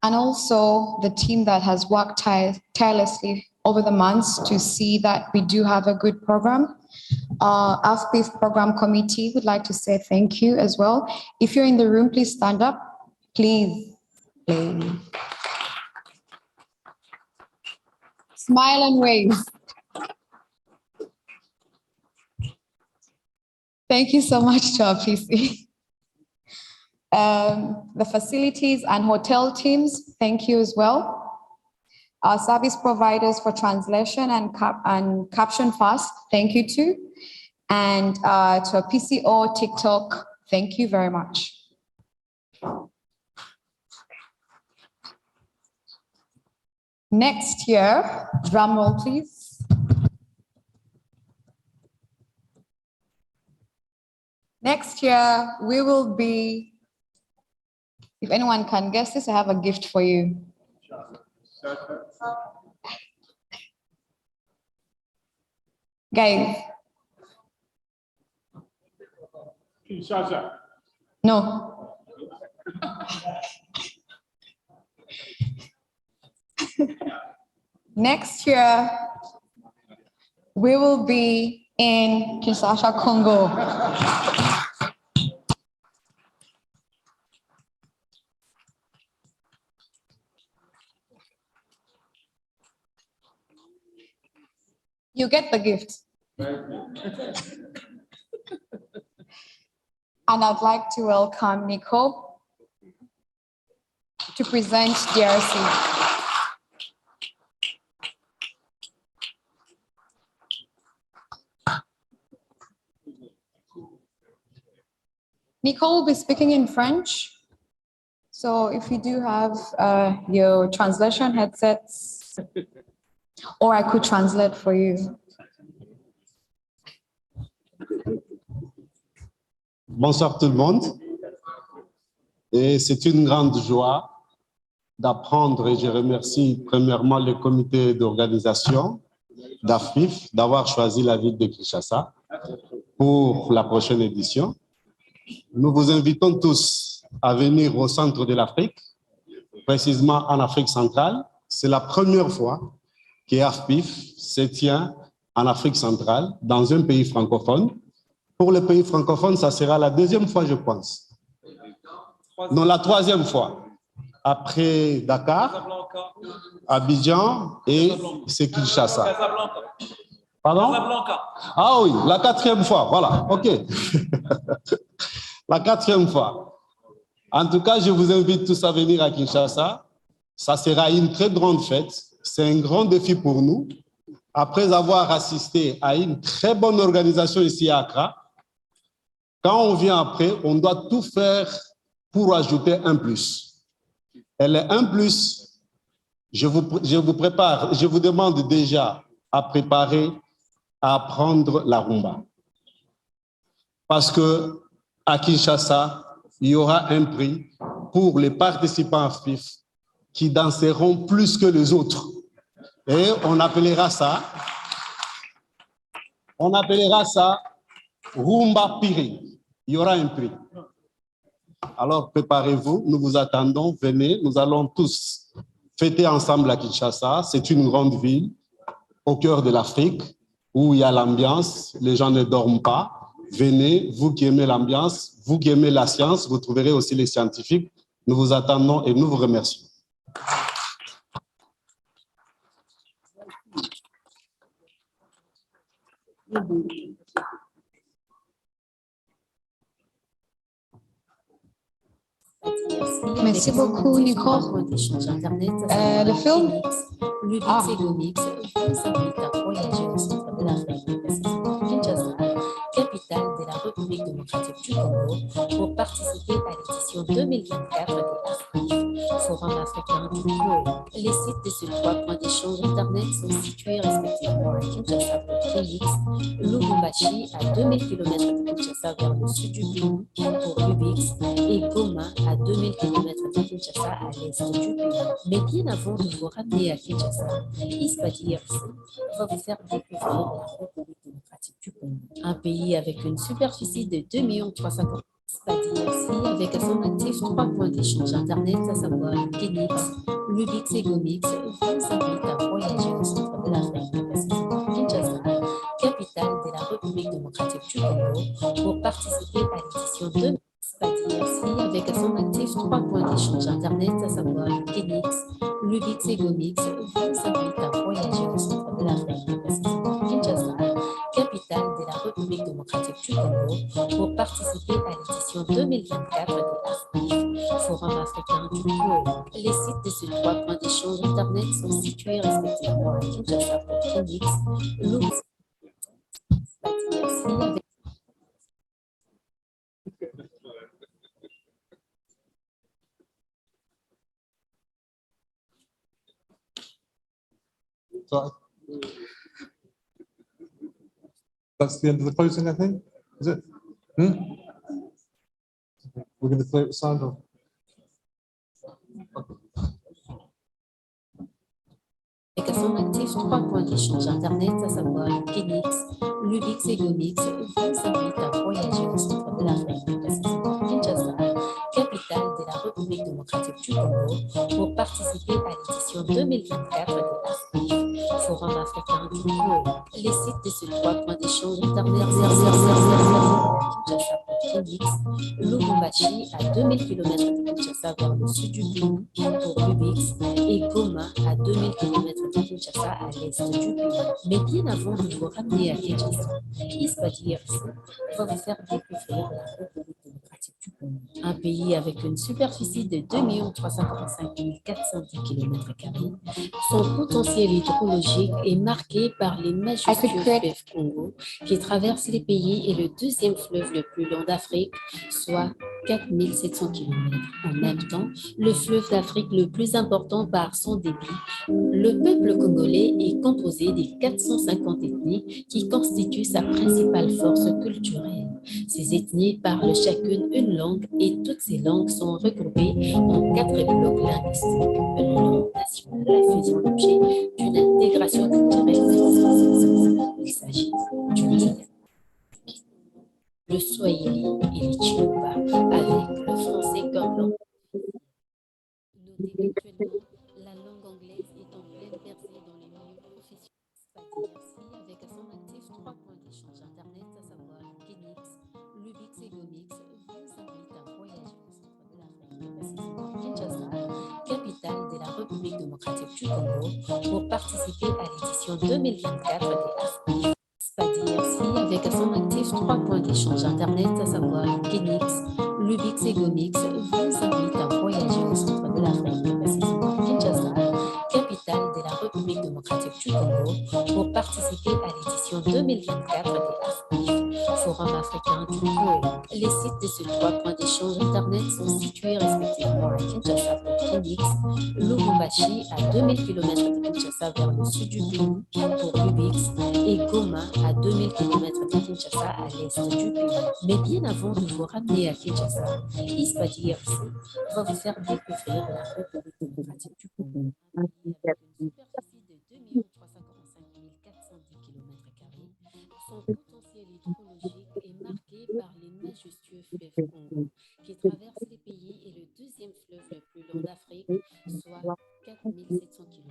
And also the team that has worked tirelessly over the months to see that we do have a good program. AfPIF Program Committee would like to say thank you as well. If you're in the room, please stand up. Please. Smile and wave. Thank you so much to our PC. The facilities and hotel teams, thank you as well. Our service providers for translation and caption fast, thank you too. And to our PCO, TikTok, thank you very much. Next year, drum roll please. Next year, we will be, if anyone can guess this, I have a gift for you. Guys. No. Next year, we will be in Kinshasa, Congo. You get the gift. And I'd like to welcome Nico to present DRC. Nico will be speaking in French. So if you do have your translation headsets, or I could translate for you. Bonsoir tout le monde. Et c'est une grande joie d'apprendre, et je remercie premièrement le comité d'organisation d'AfPIF d'avoir choisi la ville de Kinshasa pour la prochaine édition. Nous vous invitons tous à venir au centre de l'Afrique, précisément en Afrique centrale. C'est la première fois que AfPIF se tient en Afrique centrale, dans un pays francophone. Pour le pays francophone, ça sera la deuxième fois, je pense. Non, la troisième fois. Après Dakar, Abidjan et c'est Kinshasa. Pardon? Ah oui, la quatrième fois, voilà, ok. La quatrième fois. En tout cas, je vous invite tous à venir à Kinshasa. Ça sera une très grande fête. C'est un grand défi pour nous. Après avoir assisté à une très bonne organisation ici à Accra, quand on vient après, on doit tout faire pour ajouter un plus. Et le un plus, je vous demande déjà à préparer, à apprendre la rumba. Parce que à Kinshasa, il y aura un prix pour les participants AfPIF qui danseront plus que les autres. Et on appellera ça Rumba Piri. Il y aura un prix. Alors préparez-vous, nous vous attendons, venez, nous allons tous fêter ensemble à Kinshasa. C'est une grande ville au cœur de l'Afrique où il y a l'ambiance, les gens ne dorment pas. Venez, vous qui aimez l'ambiance, vous qui aimez la science, vous trouverez aussi les scientifiques. Nous vous attendons et nous vous remercions. Merci beaucoup, Nico. Le film? Capitale de la République démocratique du Congo, pour participer à l'édition 2024 des AfPIF, Forum africain du Bureau. Les sites de ces 3 points d'échange Internet sont situés respectivement à Kinshasa pour Félix, Lubumbashi à 2000 km de Kinshasa vers le sud du pays pour Ubix et Goma à 2000 km de Kinshasa à l'est du pays. Mais bien avant de vous ramener à Kinshasa, ISPs va vous faire découvrir la République démocratique du Congo, un pays avec une superficie de 2 300 000 ISPs avec à son actif 3 points d'échange Internet, à savoir Kenix, Lubix et Gomix, vous invite à voyager au centre de l'Afrique, précisément Kinshasa, capitale de la République démocratique Kenix, Lubix et Gomix vous invitent à voyager au centre de l'Afrique, précisément Kinshasa, capitale de la République démocratique du Congo, pour participer à l'édition 2024 des AfPIF, Forum africain du POE. Les sites de ces 3 points d'échange Internet sont situés respectivement à Kinshasa pour Kenix, Lubix. Merci. So that's the end of the closing, I think. Is it? We're going to play it with sound off. Application active 3 points d'échange Internet, à savoir Kenix, Lubix et Gomix, vous invitent à voyager au centre de l'Afrique, précisément Kinshasa, capitale de la République démocratique du Congo, pour participer à l'édition 2024 des AfPIF, Forum africain du POE. Les sites de ces 3 points d'échange Internet, Kinshasa pour Kenix, Lubumbashi à 2000 km de Kinshasa vers le sud du pays pour Lubix et Goma à 2000 km de Kinshasa à l'est du pays. Mais bien avant de vous ramener à Kinshasa, ISPs va vous faire découvrir la République démocratique du Congo, un pays avec une superficie de 2 345 410 km². Son potentiel hydrologique est marqué par les majestueux fleuves Congo qui traversent les pays et le 2e fleuve le plus long d'Afrique, soit 4700 km. En même temps, le fleuve d'Afrique le plus important par son débit, le peuple congolais est composé des 450 ethnies qui constituent sa principale force culturelle. Ces ethnies parlent chacune une langue et toutes ces langues sont regroupées en 4 blocs linguistiques. Le langue nationale faisant l'objet d'une intégration culturelle. Il s'agit du dialecte, le swahili et le chiluba, avec le français comme langue. Notez qu'actuellement, la langue anglaise est en pleine percée dans les milieux professionnels. Avec à son actif 3 points d'échange Internet, à savoir Kenix, Lubix et Gomix, vous invitent à voyager au centre de l'Afrique, précisément Kinshasa, capitale de la République démocratique du Congo, pour participer à l'édition 2024 des AfPIF. Avec à son actif 3 points d'échange Internet, à savoir Kenix, Lubix et Gomix, vous invitent à voyager au centre de l'Afrique, précisément Kinshasa, capitale de la République démocratique du Congo, pour participer à l'édition 2024 des AfPIF, Forum africain du POE. Les sites de ces 3 points d'échange Internet sont situés respectivement à Kinshasa pour Kenix, Lubumbashi à 2000 km de Kinshasa vers le sud du pays pour Lubix et Goma à 2000 km de Kinshasa à l'est du pays. Mais bien avant de vous ramener à Kinshasa, ISPs va vous faire découvrir la République démocratique du Congo, avec une superficie de 2 345 410 km². Son potentiel hydrologique est marqué par les majestueux fleuves Congo qui traversent les pays et le 2e fleuve le plus long d'Afrique, soit 4700 km.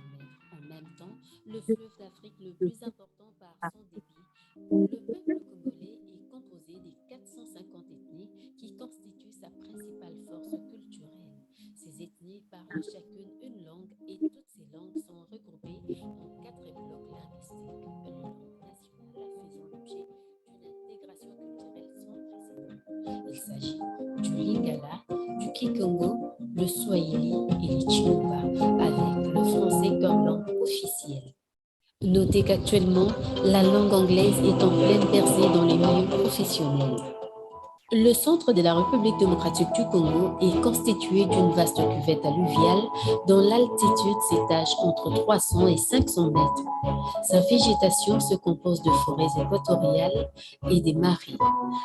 En même temps, le fleuve d'Afrique le plus important par son débit, le peuple congolais est composé des 450 ethnies qui constituent sa principale force culturelle. Ces ethnies parlent chacune une langue et toutes ces langues sont regroupées en 4 blocs linguistiques. Le langue nationale faisant l'objet d'une intégration culturelle sans précédent. Il s'agit du lingala, du kikongo, le swahili et le chiluba, avec le français comme langue officielle. Notez qu'actuellement, la langue anglaise est en pleine percée dans les milieux professionnels. Le centre de la République démocratique du Congo est constitué d'une vaste cuvette alluviale dont l'altitude s'étage entre 300 et 500 mètres. Sa végétation se compose de forêts équatoriales et des marais.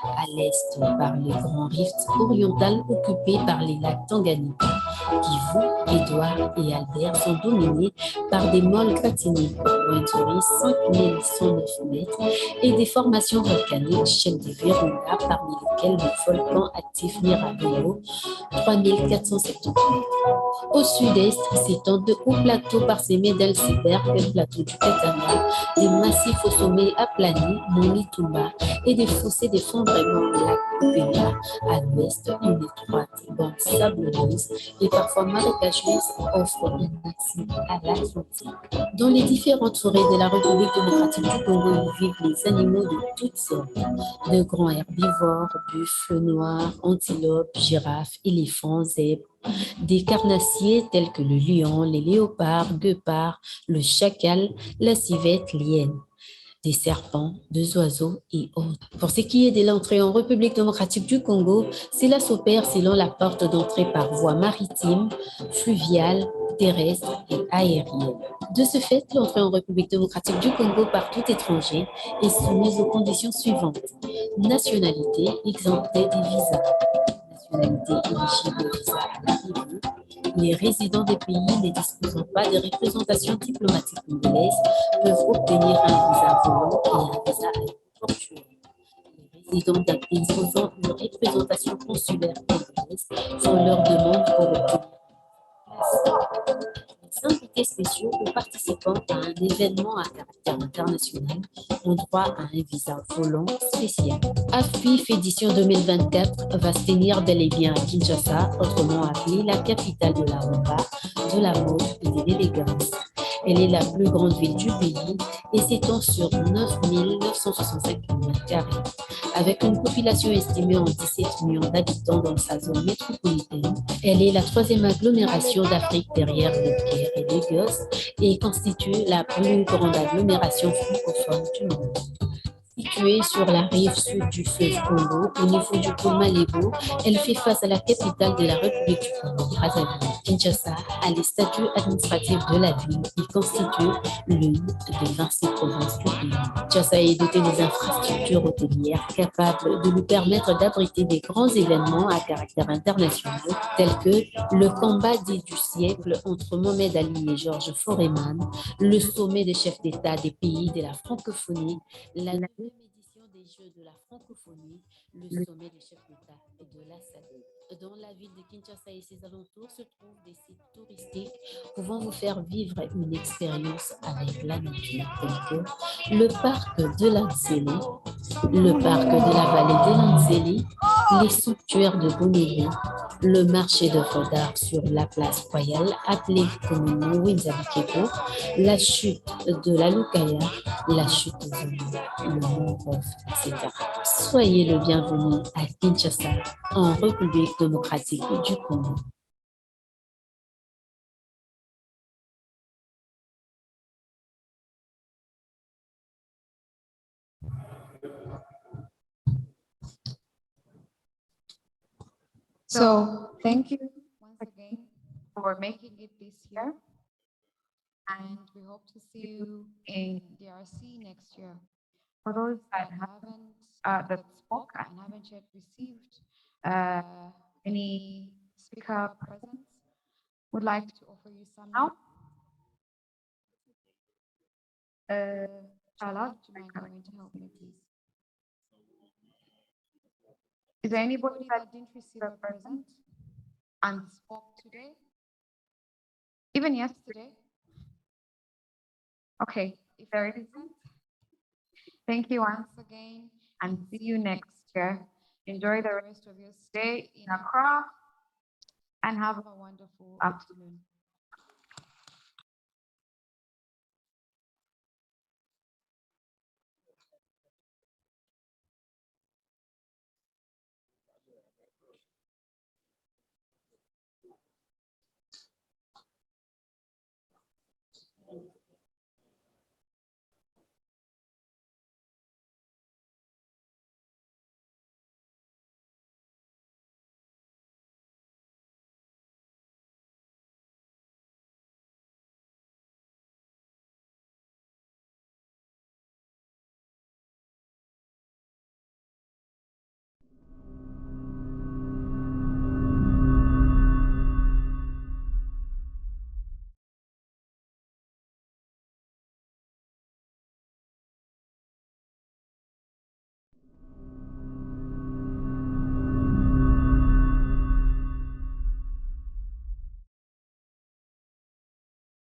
À l'est, par les grands rifts orientaux occupés par les lacs Tanganyika, Kivu, Édouard et Albert sont dominés par des mols patinés pointurés 5109 mètres et des formations volcaniques chaînes de Virunga, parmi lesquelles le volcan actif Mirabeau, 3470 mètres. Au sud-est s'étendent de hauts plateaux parsemés d'Elseberg, le plateau du Katanga, des massifs au sommet aplanis, Mont Mitumba, et des fossés d'effondrement, lac Kupena. À l'ouest, une étroite bande sabloneuse et parfois marécageuses offrent un accès à l'Atlantique. Dans les différentes forêts de la République démocratique du Congo, y vivent les animaux de toutes sortes, de grands herbivores, buffles noirs, antilopes, girafes, éléphants, zèbres, des carnassiers tels que le lion, les léopards, guépards, le chacal, la civette, l'hyène, des serpents, des oiseaux et autres. Pour ce qui est de l'entrée en République démocratique du Congo, cela s'opère selon la porte d'entrée par voie maritime, fluviale, terrestre et aérienne. De ce fait, l'entrée en République démocratique du Congo par tout étranger est soumise aux conditions suivantes. Nationalité exemptée des visas. Nationalité éligible au visa à l'arrivée. Les résidents des pays ne disposant pas de représentation diplomatique congolaise peuvent obtenir un visa volant et un visa aéroportuaire. Les résidents d'un pays disposant d'une représentation consulaire congolaise font leur demande pour obtenir les invités spéciaux ou participants à un événement à caractère international ont droit à un visa volant spécial. AfPIF édition 2024 va se tenir bel et bien à Kinshasa, autrement appelée la capitale de la rumba, de la mode et de l'élégance. Elle est la plus grande ville du pays et s'étend sur 9 965 km², avec une population estimée en 17 millions d'habitants dans sa zone métropolitaine. Elle est la troisième agglomération d'Afrique derrière le Caire et Lagos et constitue la plus grande agglomération francophone du monde. Située sur la rive sud du fleuve Congo, au niveau du pôle Malébo, elle fait face à la capitale de la République du Congo, Brazzaville. Kinshasa a les statuts administratifs de la ville et constitue l'une des 26 provinces du pays. Kinshasa est dotée des infrastructures hôtelières capables de lui permettre d'abriter des grands événements à caractère international, tels que le combat dit du siècle entre Mohamed Ali et Georges Foreman, le sommet des chefs d'État des pays de la francophonie, la édition des Jeux de la francophonie, le sommet des chefs d'État et de la SADC. Dans la ville de Kinshasa et ses alentours se trouvent des sites touristiques pouvant vous faire vivre une expérience avec la nature, tels que le parc de l'Anzeli, le parc de la vallée de l'Anzeli, les sanctuaires de Bonévé, le marché d'œuvres d'art sur la place royale, appelée communément Winzabikeko, la chute de la Lukaya, la chute de Zulu, le Mont Rof, etc. Soyez le bienvenu à Kinshasa, en République démocratique du Congo. So thank you once again for making it this year. And we hope to see you in DRC next year. For those that haven't, that spoke and haven't yet received any speaker presents, would like to offer you some now. Charlotte, do you mind going to help me, please? Is there anybody that didn't receive a present and spoke today? Even yesterday? Okay, if there isn't, thank you once again and see you next year. Enjoy the rest of your stay in Accra and have a wonderful afternoon.